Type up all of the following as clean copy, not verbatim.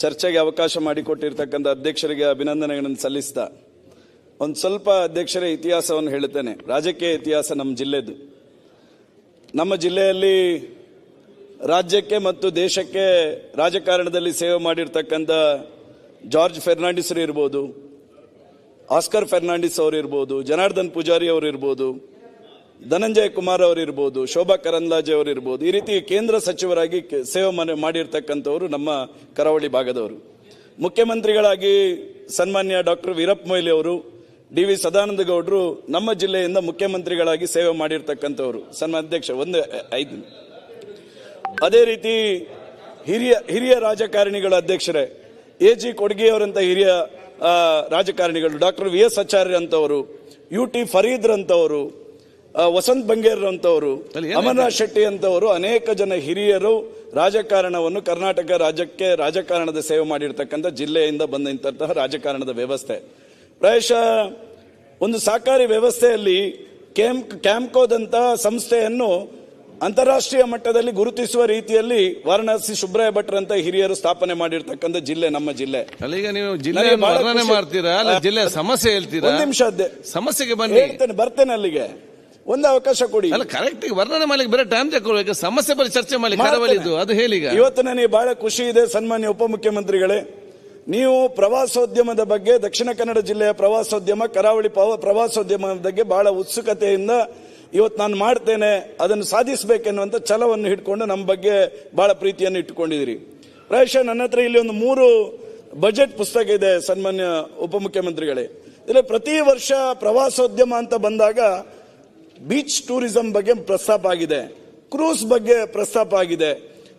ಚರ್ಚೆಗೆ ಅವಕಾಶ ಮಾಡಿಕೊಟ್ಟಿರ್ತಕ್ಕಂಥ ಅಧ್ಯಕ್ಷರಿಗೆ ಅಭಿನಂದನೆಗಳನ್ನು ಸಲ್ಲಿಸ್ತಾ ಒಂದು ಸ್ವಲ್ಪ ಅಧ್ಯಕ್ಷರ ಇತಿಹಾಸವನ್ನು ಹೇಳುತ್ತೇನೆ. ರಾಜಕೀಯ ಇತಿಹಾಸ ನಮ್ಮ ಜಿಲ್ಲೆದು. ನಮ್ಮ ಜಿಲ್ಲೆಯಲ್ಲಿ ರಾಜ್ಯಕ್ಕೆ ಮತ್ತು ದೇಶಕ್ಕೆ ರಾಜಕಾರಣದಲ್ಲಿ ಸೇವೆ ಮಾಡಿರ್ತಕ್ಕಂಥ ಜಾರ್ಜ್ ಫೆರ್ನಾಂಡಿಸ್ ಇರ್ಬೋದು, ಆಸ್ಕರ್ ಫೆರ್ನಾಂಡಿಸ್ ಅವರು ಇರ್ಬೋದು, ಜನಾರ್ದನ್ ಪೂಜಾರಿ ಅವರು ಇರ್ಬೋದು, ಧನಂಜಯ ಕುಮಾರ್ ಅವರು ಇರ್ಬೋದು, ಶೋಭಾ ಕರಂದ್ಲಾಜೆ ಅವರು ಇರ್ಬೋದು, ಈ ರೀತಿ ಕೇಂದ್ರ ಸಚಿವರಾಗಿ ಸೇವೆ ಮಾಡಿರ್ತಕ್ಕಂಥವರು ನಮ್ಮ ಕರಾವಳಿ ಭಾಗದವರು. ಮುಖ್ಯಮಂತ್ರಿಗಳಾಗಿ ಸನ್ಮಾನ್ಯ ಡಾಕ್ಟರ್ ವೀರಪ್ಪ ಮೊಯ್ಲಿ ಅವರು, ಡಿ.ವಿ. ಸದಾನಂದ ಗೌಡರು ನಮ್ಮ ಜಿಲ್ಲೆಯಿಂದ ಮುಖ್ಯಮಂತ್ರಿಗಳಾಗಿ ಸೇವೆ ಮಾಡಿರ್ತಕ್ಕಂಥವರು. ಸನ್ಮಾನ್ಯ ಅಧ್ಯಕ್ಷ ಒಂದು 5. ಅದೇ ರೀತಿ ಹಿರಿಯ ರಾಜಕಾರಣಿಗಳು ಅಧ್ಯಕ್ಷರೇ, ಎ.ಜಿ. ಕೊಡ್ಗೆಯವರಂತ ಹಿರಿಯ ರಾಜಕಾರಣಿಗಳು, ಡಾಕ್ಟರ್ ವಿ.ಎಸ್. ಆಚಾರ್ಯ ಅಂತವರು, ಯು.ಟಿ. ಫರೀದ್ ಅಂತವರು, ವಸಂತ್ ಬಂಗೇರ್ ಅಂತವರು, ಅಮರನಾಥ್ ಶೆಟ್ಟಿ ಅಂತವರು, ಅನೇಕ ಜನ ಹಿರಿಯರು ರಾಜಕಾರಣವನ್ನು ಕರ್ನಾಟಕ ರಾಜ್ಯಕ್ಕೆ ರಾಜಕಾರಣದ ಸೇವೆ ಮಾಡಿರ್ತಕ್ಕಂಥ ಜಿಲ್ಲೆಯಿಂದ ಬಂದಂತಹ ರಾಜಕಾರಣದ ವ್ಯವಸ್ಥೆ. ಪ್ರಾಯಶಃ ಒಂದು ಸಹಕಾರಿ ವ್ಯವಸ್ಥೆಯಲ್ಲಿ ಕ್ಯಾಂಪ್ಕೋದಂತ ಸಂಸ್ಥೆಯನ್ನು ಅಂತಾರಾಷ್ಟ್ರೀಯ ಮಟ್ಟದಲ್ಲಿ ಗುರುತಿಸುವ ರೀತಿಯಲ್ಲಿ ವಾರಣಾಸಿ ಸುಬ್ರಾಯ ಭಟ್ರಂತ ಹಿರಿಯರು ಸ್ಥಾಪನೆ ಮಾಡಿರ್ತಕ್ಕಂಥ ಜಿಲ್ಲೆ ನಮ್ಮ ಜಿಲ್ಲೆ. ಈಗ ನೀವು ಜಿಲ್ಲೆ ವರ್ಣನೆ ಮಾಡ್ತೀರಾ, ಜಿಲ್ಲೆ ಸಮಸ್ಯೆ ಹೇಳ್ತೀರಾ? ಒಂದು ನಿಮಿಷ ಸಮಸ್ಯೆಗೆ ಬನ್ನಿ, ಬರ್ತೇನೆ ಅಲ್ಲಿಗೆ. ಒಂದು ಅವಕಾಶ ಕೊಡಿ. ಅಲ್ಲ, ಕರೆಕ್ಟ್ ವರ್ಣನೆ ಮಾಡ್ಲಿಕ್ಕೆ ಬೇರೆ ಟೈಮ್ ತಗೊಳ್ಬೇಕು. ಸಮಸ್ಯೆ ಬರೀ ಚರ್ಚೆ ಮಾಡ್ಲಿಕ್ಕೆ ಅದು ಹೇಳಿ. ಇವತ್ತು ನನಗೆ ಬಹಳ ಖುಷಿ ಇದೆ ಸನ್ಮಾನ್ಯ ಉಪಮುಖ್ಯಮಂತ್ರಿಗಳೇ, ನೀವು ಪ್ರವಾಸೋದ್ಯಮದ ಬಗ್ಗೆ, ದಕ್ಷಿಣ ಕನ್ನಡ ಜಿಲ್ಲೆಯ ಪ್ರವಾಸೋದ್ಯಮ, ಕರಾವಳಿ ಪ್ರವಾಸೋದ್ಯಮದ ಬಗ್ಗೆ ಬಹಳ ಉತ್ಸುಕತೆಯಿಂದ ಇವತ್ತು ನಾನು ಮಾಡ್ತೇನೆ, ಅದನ್ನು ಸಾಧಿಸಬೇಕೆನ್ನುವಂಥ ಛಲವನ್ನು ಹಿಡ್ಕೊಂಡು ನಮ್ಮ ಬಗ್ಗೆ ಬಹಳ ಪ್ರೀತಿಯನ್ನು ಇಟ್ಟುಕೊಂಡಿದ್ದೀರಿ. ಪ್ರಾಯಶಃ ನನ್ನ ಹತ್ರ ಇಲ್ಲಿ ಒಂದು 3 ಬಜೆಟ್ ಪುಸ್ತಕ ಇದೆ ಸನ್ಮಾನ್ಯ ಉಪಮುಖ್ಯಮಂತ್ರಿಗಳೇ. ಇಲ್ಲಿ ಪ್ರತಿ ವರ್ಷ ಪ್ರವಾಸೋದ್ಯಮ ಅಂತ ಬಂದಾಗ ಬೀಚ್ ಟೂರಿಸಂ ಬಗ್ಗೆ ಪ್ರಸ್ತಾಪ ಆಗಿದೆ, ಕ್ರೂಸ್ ಬಗ್ಗೆ ಪ್ರಸ್ತಾಪ ಆಗಿದೆ,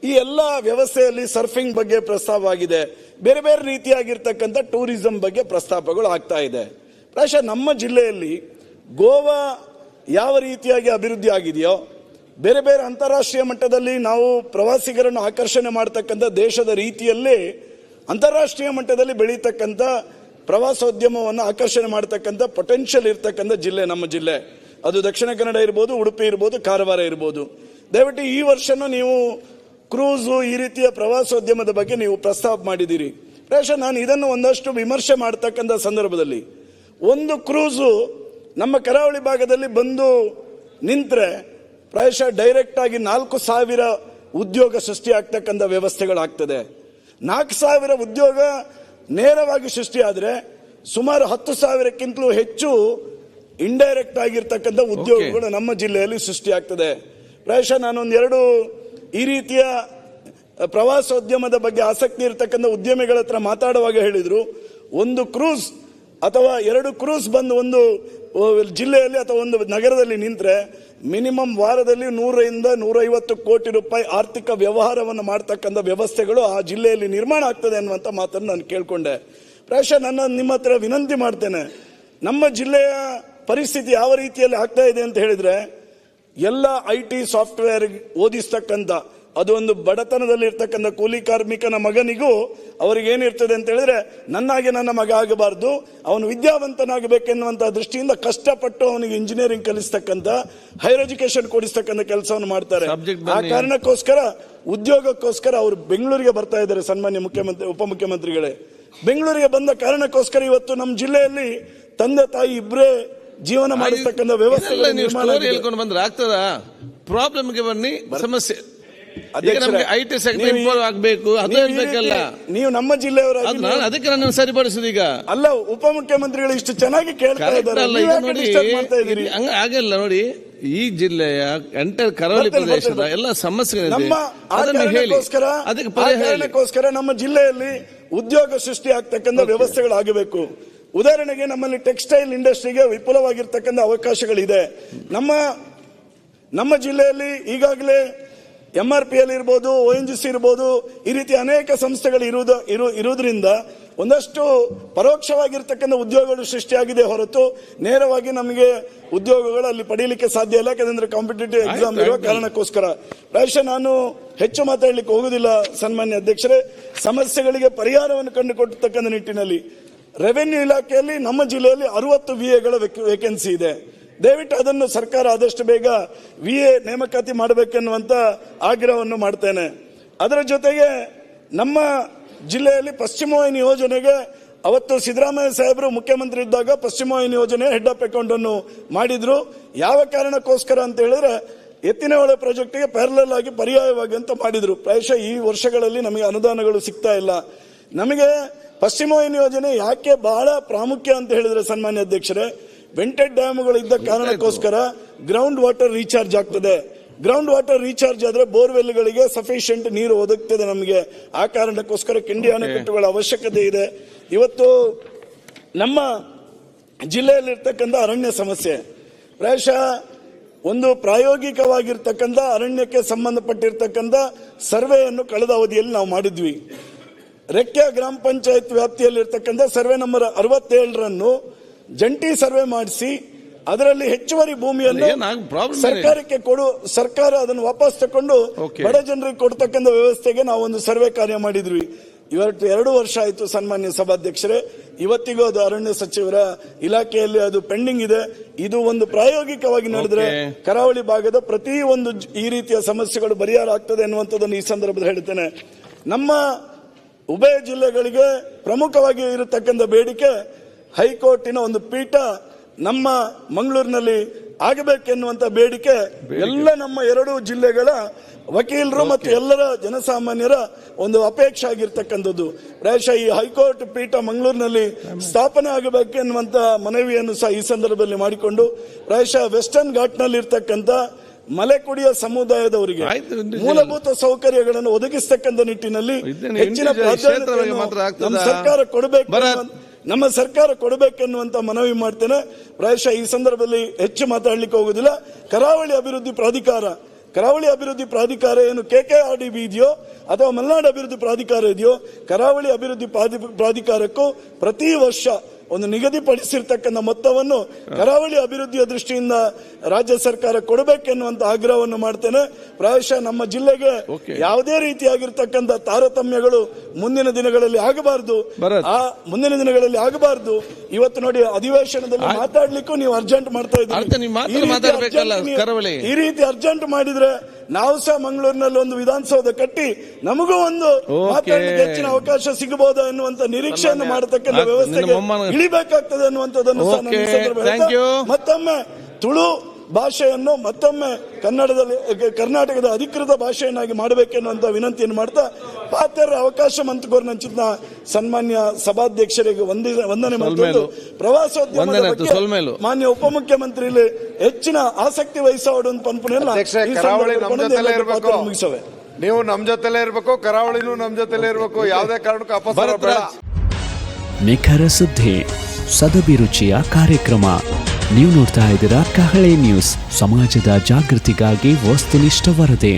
ಈ ಎಲ್ಲ ವ್ಯವಸ್ಥೆಯಲ್ಲಿ ಸರ್ಫಿಂಗ್ ಬಗ್ಗೆ ಪ್ರಸ್ತಾಪ ಆಗಿದೆ, ಬೇರೆ ಬೇರೆ ರೀತಿಯಾಗಿರ್ತಕ್ಕಂಥ ಟೂರಿಸಂ ಬಗ್ಗೆ ಪ್ರಸ್ತಾಪಗಳು ಆಗ್ತಾ ಇದೆ. ಪ್ರಾಯಶಃ ನಮ್ಮ ಜಿಲ್ಲೆಯಲ್ಲಿ ಗೋವಾ ಯಾವ ರೀತಿಯಾಗಿ ಅಭಿವೃದ್ಧಿ ಆಗಿದೆಯೋ, ಬೇರೆ ಬೇರೆ ಅಂತಾರಾಷ್ಟ್ರೀಯ ಮಟ್ಟದಲ್ಲಿ ನಾವು ಪ್ರವಾಸಿಗರನ್ನು ಆಕರ್ಷಣೆ ಮಾಡತಕ್ಕಂಥ ದೇಶದ ರೀತಿಯಲ್ಲೇ ಅಂತಾರಾಷ್ಟ್ರೀಯ ಮಟ್ಟದಲ್ಲಿ ಬೆಳೀತಕ್ಕಂಥ ಪ್ರವಾಸೋದ್ಯಮವನ್ನು ಆಕರ್ಷಣೆ ಮಾಡತಕ್ಕಂಥ ಪೊಟೆನ್ಷಿಯಲ್ ಇರ್ತಕ್ಕಂಥ ಜಿಲ್ಲೆ ನಮ್ಮ ಜಿಲ್ಲೆ. ಅದು ದಕ್ಷಿಣ ಕನ್ನಡ ಇರ್ಬೋದು, ಉಡುಪಿ ಇರ್ಬೋದು, ಕಾರವಾರ ಇರ್ಬೋದು. ದಯವಿಟ್ಟು ಈ ವರ್ಷನೂ ನೀವು ಕ್ರೂಸು ಈ ರೀತಿಯ ಪ್ರವಾಸೋದ್ಯಮದ ಬಗ್ಗೆ ನೀವು ಪ್ರಸ್ತಾಪ ಮಾಡಿದ್ದೀರಿ. ಪ್ರಾಯಶಃ ನಾನು ಇದನ್ನು ಒಂದಷ್ಟು ವಿಮರ್ಶೆ ಮಾಡತಕ್ಕಂಥ ಸಂದರ್ಭದಲ್ಲಿ, ಒಂದು ಕ್ರೂಸು ನಮ್ಮ ಕರಾವಳಿ ಭಾಗದಲ್ಲಿ ಬಂದು ನಿಂತರೆ ಪ್ರಾಯಶಃ ಡೈರೆಕ್ಟ್ ಆಗಿ 4,000 ಉದ್ಯೋಗ ಸೃಷ್ಟಿಯಾಗ್ತಕ್ಕಂಥ ವ್ಯವಸ್ಥೆಗಳಾಗ್ತದೆ. 4,000 ಉದ್ಯೋಗ ನೇರವಾಗಿ ಸೃಷ್ಟಿಯಾದರೆ ಸುಮಾರು 10,000ಕ್ಕಿಂತಲೂ ಹೆಚ್ಚು ಇಂಡೈರೆಕ್ಟ್ ಆಗಿರ್ತಕ್ಕಂಥ ಉದ್ಯೋಗಗಳು ನಮ್ಮ ಜಿಲ್ಲೆಯಲ್ಲಿ ಸೃಷ್ಟಿಯಾಗ್ತದೆ. ಪ್ರಾಯಶಃ ನಾನೊಂದೆರಡು ಈ ರೀತಿಯ ಪ್ರವಾಸೋದ್ಯಮದ ಬಗ್ಗೆ ಆಸಕ್ತಿ ಇರತಕ್ಕಂಥ ಉದ್ಯಮಿಗಳ ಹತ್ರ ಮಾತಾಡುವಾಗ ಹೇಳಿದ್ರು, ಒಂದು ಕ್ರೂಸ್ ಅಥವಾ 2 ಕ್ರೂಸ್ ಬಂದು ಒಂದು ಜಿಲ್ಲೆಯಲ್ಲಿ ಅಥವಾ ಒಂದು ನಗರದಲ್ಲಿ ನಿಂತರೆ ಮಿನಿಮಮ್ ವಾರದಲ್ಲಿ 100ರಿಂದ 150 ಕೋಟಿ ರೂಪಾಯಿ ಆರ್ಥಿಕ ವ್ಯವಹಾರವನ್ನು ಮಾಡ್ತಕ್ಕಂಥ ವ್ಯವಸ್ಥೆಗಳು ಆ ಜಿಲ್ಲೆಯಲ್ಲಿ ನಿರ್ಮಾಣ ಆಗ್ತದೆ ಅನ್ನುವಂಥ ಮಾತನ್ನು ನಾನು ಕೇಳ್ಕೊಂಡೆ. ಪ್ರಾಯಶಃ ನಿಮ್ಮ ಹತ್ರ ವಿನಂತಿ ಮಾಡ್ತೇನೆ, ನಮ್ಮ ಜಿಲ್ಲೆಯ ಪರಿಸ್ಥಿತಿ ಯಾವ ರೀತಿಯಲ್ಲಿ ಆಗ್ತಾ ಇದೆ ಅಂತ ಹೇಳಿದ್ರೆ, ಎಲ್ಲ IT ಸಾಫ್ಟ್ವೇರ್ ಓದಿಸ್ತಕ್ಕಂಥ, ಅದು ಒಂದು ಬಡತನದಲ್ಲಿ ಇರ್ತಕ್ಕಂಥ ಕೂಲಿ ಕಾರ್ಮಿಕನ ಮಗನಿಗೂ ಅವರಿಗೇನಿರ್ತದೆ ಅಂತ ಹೇಳಿದ್ರೆ, ನನ್ನಾಗೆ ನನ್ನ ಮಗ ಆಗಬಾರ್ದು, ಅವನು ವಿದ್ಯಾವಂತನಾಗಬೇಕೆನ್ನುವಂಥ ದೃಷ್ಟಿಯಿಂದ ಕಷ್ಟಪಟ್ಟು ಅವನಿಗೆ ಇಂಜಿನಿಯರಿಂಗ್ ಕಲಿಸ್ತಕ್ಕಂಥ, ಹೈಯರ್ ಎಜುಕೇಶನ್ ಕೊಡಿಸ್ತಕ್ಕಂಥ ಕೆಲಸವನ್ನು ಮಾಡ್ತಾರೆ. ಆ ಕಾರಣಕ್ಕೋಸ್ಕರ ಉದ್ಯೋಗಕ್ಕೋಸ್ಕರ ಅವರು ಬೆಂಗಳೂರಿಗೆ ಬರ್ತಾ ಇದ್ದಾರೆ. ಸನ್ಮಾನ್ಯ ಉಪಮುಖ್ಯಮಂತ್ರಿಗಳೇ, ಬೆಂಗಳೂರಿಗೆ ಬಂದ ಕಾರಣಕ್ಕೋಸ್ಕರ ಇವತ್ತು ನಮ್ಮ ಜಿಲ್ಲೆಯಲ್ಲಿ ತಂದೆ ತಾಯಿ ಇಬ್ಬರೇ ಜೀವನ ಮಾಡತಕ್ಕಂಥ ವ್ಯವಸ್ಥೆ ಹೇಳ್ಕೊಂಡು ಬಂದ್ರೆ ಆಗ್ತದ. ಪ್ರಾಬ್ಲಮ್ಗೆ ಬನ್ನಿ, ಸಮಸ್ಯೆ IT ಸೆಕ್ಟರ್ ಇಂಪ್ರೂವ್ ಆಗಬೇಕು, ಅದು ಹೇಳ್ಬೇಕಲ್ಲ. ನೀವು ನಮ್ಮ ಜಿಲ್ಲೆಯವರ, ಅದಕ್ಕೆ ನಾನು ಸರಿಪಡಿಸುದು. ಈಗ ಅಲ್ಲ, ಉಪಮುಖ್ಯಮಂತ್ರಿಗಳು ಇಷ್ಟು ಚೆನ್ನಾಗಿ ಕೇಳ್ತಾ ಇದ್ದಾರೆ, ಆಗಲ್ಲ ನೋಡಿ. ಈ ಜಿಲ್ಲೆಯ ಎಂಟರ್ ಕರಾವಳಿ ಪ್ರದೇಶದ ಎಲ್ಲ ಸಮಸ್ಯೆ ಕಾರಣಕ್ಕೋಸ್ಕರ ನಮ್ಮ ಜಿಲ್ಲೆಯಲ್ಲಿ ಉದ್ಯೋಗ ಸೃಷ್ಟಿ ಆಗ್ತಕ್ಕಂಥ ವ್ಯವಸ್ಥೆಗಳಾಗಬೇಕು. ಉದಾಹರಣೆಗೆ ನಮ್ಮಲ್ಲಿ ಟೆಕ್ಸ್ಟೈಲ್ ಇಂಡಸ್ಟ್ರಿಗೆ ವಿಪುಲವಾಗಿರ್ತಕ್ಕಂಥ ಅವಕಾಶಗಳಿದೆ. ನಮ್ಮ ಜಿಲ್ಲೆಯಲ್ಲಿ ಈಗಾಗಲೇ MRPL ಇರ್ಬೋದು, ONGC ಇರ್ಬೋದು, ಈ ರೀತಿ ಅನೇಕ ಸಂಸ್ಥೆಗಳು ಇರುವುದರಿಂದ ಒಂದಷ್ಟು ಪರೋಕ್ಷವಾಗಿರ್ತಕ್ಕಂಥ ಉದ್ಯೋಗಗಳು ಸೃಷ್ಟಿಯಾಗಿದೆ ಹೊರತು ನೇರವಾಗಿ ನಮಗೆ ಉದ್ಯೋಗಗಳು ಅಲ್ಲಿ ಪಡೀಲಿಕ್ಕೆ ಸಾಧ್ಯ ಇಲ್ಲ. ಯಾಕಂದ್ರೆ ಕಾಂಪಿಟೇಟಿವ್ ಎಕ್ಸಾಮ್ ಇರುವ ಕಾರಣಕ್ಕೋಸ್ಕರ ಪ್ರಾಯಶಃ ನಾನು ಹೆಚ್ಚು ಮಾತಾಡಲಿಕ್ಕೆ ಹೋಗುದಿಲ್ಲ. ಸನ್ಮಾನ್ಯ ಅಧ್ಯಕ್ಷರೇ, ಸಮಸ್ಯೆಗಳಿಗೆ ಪರಿಹಾರವನ್ನು ಕಂಡುಕೊಡ್ತಕ್ಕಂಥ ನಿಟ್ಟಿನಲ್ಲಿ ರೆವೆನ್ಯೂ ಇಲಾಖೆಯಲ್ಲಿ ನಮ್ಮ ಜಿಲ್ಲೆಯಲ್ಲಿ 60 VAಗಳ ವೇಕೆನ್ಸಿ ಇದೆ. ದಯವಿಟ್ಟು ಅದನ್ನು ಸರ್ಕಾರ ಆದಷ್ಟು ಬೇಗ VA ನೇಮಕಾತಿ ಮಾಡಬೇಕೆನ್ನುವಂತ ಆಗ್ರಹವನ್ನು ಮಾಡ್ತೇನೆ. ಅದರ ಜೊತೆಗೆ ನಮ್ಮ ಜಿಲ್ಲೆಯಲ್ಲಿ ಪಶ್ಚಿಮ ವಾಹಿನಿ ಯೋಜನೆಗೆ ಅವತ್ತು ಸಿದ್ದರಾಮಯ್ಯ ಸಾಹೇಬರು ಮುಖ್ಯಮಂತ್ರಿ ಇದ್ದಾಗ ಪಶ್ಚಿಮ ವಾಹಿನಿ ಯೋಜನೆ ಹೆಡ್ ಆಫ್ ಅಕೌಂಟ್ ಅನ್ನು ಮಾಡಿದ್ರು. ಯಾವ ಕಾರಣಕ್ಕೋಸ್ಕರ ಅಂತ ಹೇಳಿದ್ರೆ ಎತ್ತಿನಹೊಳೆ ಪ್ರಾಜೆಕ್ಟ್ಗೆ ಪ್ಯಾರಲಲ್ ಆಗಿ ಪರ್ಯಾಯವಾಗಿ ಅಂತ ಮಾಡಿದ್ರು. ಪ್ರಾಯಶಃ ಈ ವರ್ಷಗಳಲ್ಲಿ ನಮಗೆ ಅನುದಾನಗಳು ಸಿಗ್ತಾ ಇಲ್ಲ. ನಮಗೆ ಪಶ್ಚಿಮ ವಾಹಿನಿ ಯೋಜನೆ ಯಾಕೆ ಬಹಳ ಪ್ರಾಮುಖ್ಯ ಅಂತ ಹೇಳಿದ್ರೆ ಸನ್ಮಾನ್ಯ ಅಧ್ಯಕ್ಷರೇ, ವೆಂಟೆಡ್ ಡ್ಯಾಮ್ಗಳು ಇದ್ದ ಕಾರಣಕ್ಕೋಸ್ಕರ ಗ್ರೌಂಡ್ ವಾಟರ್ ರೀಚಾರ್ಜ್ ಆಗ್ತದೆ. ಗ್ರೌಂಡ್ ವಾಟರ್ ರೀಚಾರ್ಜ್ ಆದ್ರೆ ಬೋರ್ವೆಲ್ಗಳಿಗೆ ಸಫಿಷಿಯಂಟ್ ನೀರು ಒದಗ್ತದೆ ನಮಗೆ. ಆ ಕಾರಣಕ್ಕೋಸ್ಕರ ಕಿಂಡಿ ಅಣೆಕಟ್ಟುಗಳ ಅವಶ್ಯಕತೆ ಇದೆ. ಇವತ್ತು ನಮ್ಮ ಜಿಲ್ಲೆಯಲ್ಲಿರ್ತಕ್ಕಂಥ ಅರಣ್ಯ ಸಮಸ್ಯೆ ಪ್ರಾಯಶಃ ಒಂದು ಪ್ರಾಯೋಗಿಕವಾಗಿರ್ತಕ್ಕಂಥ ಅರಣ್ಯಕ್ಕೆ ಸಂಬಂಧಪಟ್ಟಿರ್ತಕ್ಕಂಥ ಸರ್ವೆಯನ್ನು ಕಳೆದ ಅವಧಿಯಲ್ಲಿ ನಾವು ಮಾಡಿದ್ವಿ. ರೆಕ್ಕೆ ಗ್ರಾಮ ಪಂಚಾಯತ್ ವ್ಯಾಪ್ತಿಯಲ್ಲಿರ್ತಕ್ಕಂಥ ಸರ್ವೆ ನಂಬರ್ 67ರನ್ನು ಜಂಟಿ ಸರ್ವೆ ಮಾಡಿಸಿ ಅದರಲ್ಲಿ ಹೆಚ್ಚುವರಿ ಭೂಮಿಯನ್ನು ಸರ್ಕಾರಕ್ಕೆ ಸರ್ಕಾರ ಅದನ್ನು ವಾಪಸ್ ತಕೊಂಡು ಬಡ ಜನರಿಗೆ ಕೊಡ್ತಕ್ಕಂಥ ವ್ಯವಸ್ಥೆಗೆ ನಾವು ಒಂದು ಸರ್ವೆ ಕಾರ್ಯ ಮಾಡಿದ್ವಿ. ಇವತ್ತು 2 ವರ್ಷ ಆಯಿತು ಸನ್ಮಾನ್ಯ ಸಭಾಧ್ಯಕ್ಷರೇ, ಇವತ್ತಿಗೂ ಅದು ಅರಣ್ಯ ಸಚಿವರ ಇಲಾಖೆಯಲ್ಲಿ ಅದು ಪೆಂಡಿಂಗ್ ಇದೆ. ಇದು ಒಂದು ಪ್ರಾಯೋಗಿಕವಾಗಿ ನಡೆದ್ರೆ ಕರಾವಳಿ ಭಾಗದ ಪ್ರತಿ ಒಂದು ಈ ರೀತಿಯ ಸಮಸ್ಯೆಗಳು ಪರಿಹಾರ ಆಗ್ತದೆ ಅನ್ನುವಂಥದ್ದನ್ನು ಈ ಸಂದರ್ಭದಲ್ಲಿ ಹೇಳ್ತೇನೆ. ನಮ್ಮ ಉಭಯ ಜಿಲ್ಲೆಗಳಿಗೆ ಪ್ರಮುಖವಾಗಿ ಇರತಕ್ಕಂಥ ಬೇಡಿಕೆ ಹೈಕೋರ್ಟಿನ ಒಂದು ಪೀಠ ನಮ್ಮ ಮಂಗಳೂರಿನಲ್ಲಿ ಆಗಬೇಕೆನ್ನುವಂತ ಬೇಡಿಕೆ ಎಲ್ಲ ನಮ್ಮ 2 ಜಿಲ್ಲೆಗಳ ವಕೀಲರು ಮತ್ತು ಎಲ್ಲರ ಜನಸಾಮಾನ್ಯರ ಒಂದು ಅಪೇಕ್ಷೆ ಆಗಿರ್ತಕ್ಕಂಥದ್ದು. ಪ್ರಾಯಶಃ ಈ ಹೈಕೋರ್ಟ್ ಪೀಠ ಮಂಗಳೂರಿನಲ್ಲಿ ಸ್ಥಾಪನೆ ಆಗಬೇಕೆನ್ನುವಂತ ಮನವಿಯನ್ನು ಸಹ ಈ ಸಂದರ್ಭದಲ್ಲಿ ಮಾಡಿಕೊಂಡು ಪ್ರಾಯಶಃ ವೆಸ್ಟರ್ನ್ ಘಾಟ್ನಲ್ಲಿ ಇರ್ತಕ್ಕಂಥ ಮಲೆಕುಡಿಯ ಸಮುದಾಯದವರಿಗೆ ಮೂಲಭೂತ ಸೌಕರ್ಯಗಳನ್ನು ಒದಗಿಸತಕ್ಕಂಥ ನಿಟ್ಟಿನಲ್ಲಿ ಹೆಚ್ಚಿನ ಪ್ರಾಧಾನ್ಯತೆಯನ್ನು ನಮ್ಮ ಸರ್ಕಾರ ಕೊಡಬೇಕೆನ್ನುವಂತ ಮನವಿ ಮಾಡ್ತೇನೆ. ಪ್ರಾಯಶಃ ಈ ಸಂದರ್ಭದಲ್ಲಿ ಹೆಚ್ಚು ಮಾತಾಡ್ಲಿಕ್ಕೆ ಹೋಗುದಿಲ್ಲ. ಕರಾವಳಿ ಅಭಿವೃದ್ಧಿ ಪ್ರಾಧಿಕಾರ ಏನು KKRDB ಇದೆಯೋ ಅಥವಾ ಮಲೆನಾಡು ಅಭಿವೃದ್ಧಿ ಪ್ರಾಧಿಕಾರ ಇದೆಯೋ, ಕರಾವಳಿ ಅಭಿವೃದ್ಧಿ ಪ್ರಾಧಿಕಾರಕ್ಕೂ ಪ್ರತಿ ವರ್ಷ ಒಂದು ನಿಗದಿಪಡಿಸಿರ್ತಕ್ಕಂಥ ಮೊತ್ತವನ್ನು ಕರಾವಳಿ ಅಭಿವೃದ್ಧಿಯ ದೃಷ್ಟಿಯಿಂದ ರಾಜ್ಯ ಸರ್ಕಾರ ಕೊಡಬೇಕೆನ್ನುವಂತ ಆಗ್ರಹವನ್ನು ಮಾಡ್ತೇನೆ. ಪ್ರಾಯಶಃ ನಮ್ಮ ಜಿಲ್ಲೆಗೆ ಯಾವುದೇ ರೀತಿಯಾಗಿರ್ತಕ್ಕಂಥ ತಾರತಮ್ಯಗಳು ಮುಂದಿನ ದಿನಗಳಲ್ಲಿ ಆಗಬಾರದು. ಇವತ್ತು ನೋಡಿ ಅಧಿವೇಶನದಲ್ಲಿ ಮಾತಾಡ್ಲಿಕ್ಕೂ ನೀವು ಅರ್ಜೆಂಟ್ ಮಾಡ್ತಾ ಇದ್ದೀರಿ. ಈ ರೀತಿ ಅರ್ಜೆಂಟ್ ಮಾಡಿದ್ರೆ ನಾವು ಸಹ ಮಂಗಳೂರಿನಲ್ಲಿ ಒಂದು ವಿಧಾನಸೌಧ ಕಟ್ಟಿ ನಮಗೂ ಒಂದು ಮಾತಾಡಲಿಕ್ಕೆ ಹೆಚ್ಚಿನ ಅವಕಾಶ ಸಿಗಬಹುದಾ ಎನ್ನುವಂತ ನಿರೀಕ್ಷೆಯನ್ನು ಮಾಡತಕ್ಕಂಥ ವ್ಯವಸ್ಥೆಗೆ ಇಳಿಬೇಕಾಗ್ತದೆ ಅನ್ನುವಂಥದ್ದನ್ನು ಸಹ ನಾನು ಈ ಸಂದರ್ಭದಲ್ಲಿ ಮತ್ತೊಮ್ಮೆ ತುಳು ಭಾಷೆಯನ್ನು ಮತ್ತೊಮ್ಮೆ ಕರ್ನಾಟಕದ ಅಧಿಕೃತ ಭಾಷೆಯನ್ನಾಗಿ ಮಾಡಬೇಕೆನ್ನುವಂತ ವಿನಂತಿಯನ್ನು ಮಾಡ್ತಾ ಪಾತ್ರ ಅವಕಾಶ ಮಂತ್ಕೋರ್ನಂಚಿನ ಸನ್ಮಾನ್ಯ ಸಭಾಧ್ಯಕ್ಷರಿಗೆ ವಂದನೆ ಮಾಡ್ಕೊಂಡು ಪ್ರವಾಸೋದ್ಯಮದ ಬಗ್ಗೆ ಮಾನ್ಯ ಉಪಮುಖ್ಯಮಂತ್ರಿ ಹೆಚ್ಚಿನ ಆಸಕ್ತಿ ವಹಿಸೋದು ಮುಗಿಸವೆ. ನೀವು ನಮ್ ಜೊತೆಲೇ ಇರಬೇಕು, ಕರಾವಳಿನೂ ನಮ್ ಜೊತೆಲೇ ಇರಬೇಕು. ಯಾವುದೇ ಕಾರಣಕ್ಕೂ ಅಪಸ್ವರ ಬೇಡ. ನಿಖರ ಸುದ್ದಿ, ಸದಭಿರುಚಿಯ ಕಾರ್ಯಕ್ರಮ. ನೀವು ನೋಡ್ತಾ ಇದ್ದೀರಾ ಕಹಳೆ ನ್ಯೂಸ್, ಸಮಾಜದ ಜಾಗೃತಿಗಾಗಿ ವಸ್ತುನಿಷ್ಠ ವರದಿ.